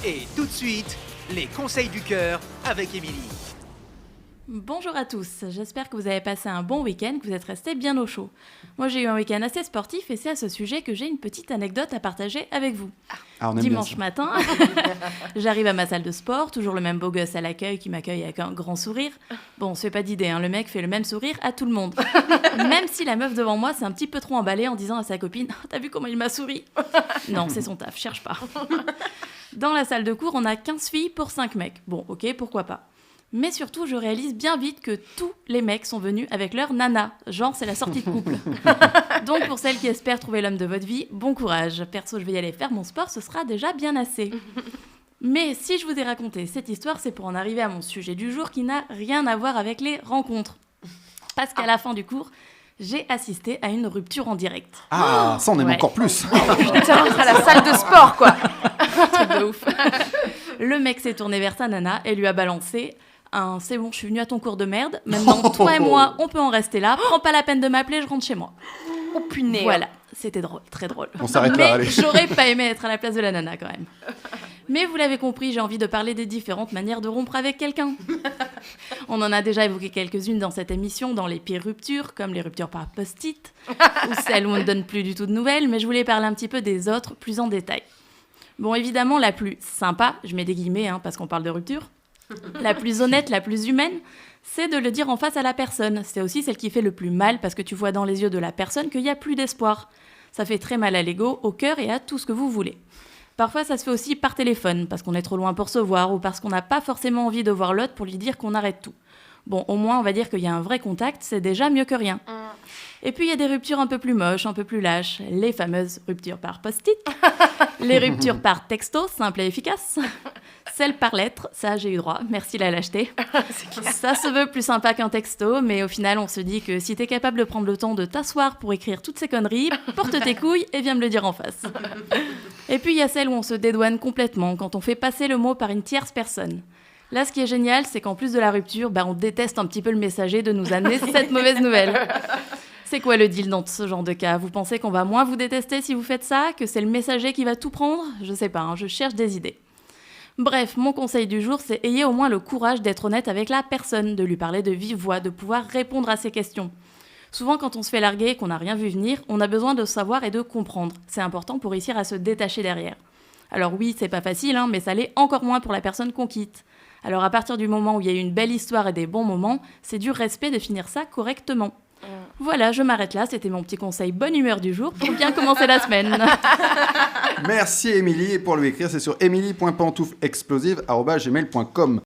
Et tout de suite, les conseils du cœur avec Émilie. Bonjour à tous, j'espère que vous avez passé un bon week-end, que vous êtes restés bien au chaud. Moi j'ai eu un week-end assez sportif et c'est à ce sujet que j'ai une petite anecdote à partager avec vous. Dimanche matin, j'arrive à ma salle de sport, toujours le même beau gosse à l'accueil qui m'accueille avec un grand sourire. Bon, on se fait pas d'idée, le mec fait le même sourire à tout le monde. Même si la meuf devant moi s'est un petit peu trop emballée en disant à sa copine « T'as vu comment il m'a souri ?» Non, c'est son taf, cherche pas. Dans la salle de cours, on a 15 filles pour 5 mecs. Bon, ok, pourquoi pas. Mais surtout, je réalise bien vite que tous les mecs sont venus avec leur nana. Genre, c'est la sortie de couple. Donc, pour celles qui espèrent trouver l'homme de votre vie, bon courage. Perso, je vais y aller faire mon sport, ce sera déjà bien assez. Mais si je vous ai raconté cette histoire, c'est pour en arriver à mon sujet du jour qui n'a rien à voir avec les rencontres. Parce qu'à la fin du cours, j'ai assisté à une rupture en direct. Ah, ça on aime encore plus. Putain, à la salle de sport, quoi. Truc de ouf. Le mec s'est tourné vers sa nana et lui a balancé un « c'est bon, je suis venu à ton cours de merde, maintenant toi et moi, on peut en rester là, prends pas la peine de m'appeler, je rentre chez moi. » Oh punaise. Voilà, c'était drôle, très drôle. On s'arrête Mais là, allez. j'aurais pas aimé être à la place de la nana quand même. Mais vous l'avez compris, j'ai envie de parler des différentes manières de rompre avec quelqu'un. On en a déjà évoqué quelques-unes dans cette émission, dans les pires ruptures, comme les ruptures par post-it, ou celles où on ne donne plus du tout de nouvelles, mais je voulais parler un petit peu des autres, plus en détail. Bon, évidemment, la plus sympa, je mets des guillemets parce qu'on parle de rupture, la plus honnête, la plus humaine, c'est de le dire en face à la personne. C'est aussi celle qui fait le plus mal parce que tu vois dans les yeux de la personne qu'il n'y a plus d'espoir. Ça fait très mal à l'ego, au cœur et à tout ce que vous voulez. Parfois, ça se fait aussi par téléphone, parce qu'on est trop loin pour se voir ou parce qu'on n'a pas forcément envie de voir l'autre pour lui dire qu'on arrête tout. Bon, au moins, on va dire qu'il y a un vrai contact, c'est déjà mieux que rien. Et puis, il y a des ruptures un peu plus moches, un peu plus lâches. Les fameuses ruptures par post-it. Les ruptures par texto, simple et efficace. Celles par lettre, ça, j'ai eu droit. Merci la lâcheté. Ça se veut plus sympa qu'un texto, mais au final, on se dit que si t'es capable de prendre le temps de t'asseoir pour écrire toutes ces conneries, porte tes couilles et viens me le dire en face. Et puis, il y a celles où on se dédouane complètement, quand on fait passer le mot par une tierce personne. Là, ce qui est génial, c'est qu'en plus de la rupture, on déteste un petit peu le messager de nous amener cette mauvaise nouvelle. C'est quoi le deal dans ce genre de cas ? Vous pensez qu'on va moins vous détester si vous faites ça ? Que c'est le messager qui va tout prendre ? Je sais pas, je cherche des idées. Bref, mon conseil du jour, c'est ayez au moins le courage d'être honnête avec la personne, de lui parler de vive voix, de pouvoir répondre à ses questions. Souvent, quand on se fait larguer et qu'on n'a rien vu venir, on a besoin de savoir et de comprendre. C'est important pour réussir à se détacher derrière. Alors oui, c'est pas facile, mais ça l'est encore moins pour la personne qu'on quitte. Alors à partir du moment où il y a eu une belle histoire et des bons moments, c'est du respect de finir ça correctement. Voilà, je m'arrête là, c'était mon petit conseil bonne humeur du jour pour bien commencer la semaine. Merci Émilie, et pour lui écrire, c'est sur emily.pantouflexplosive@gmail.com.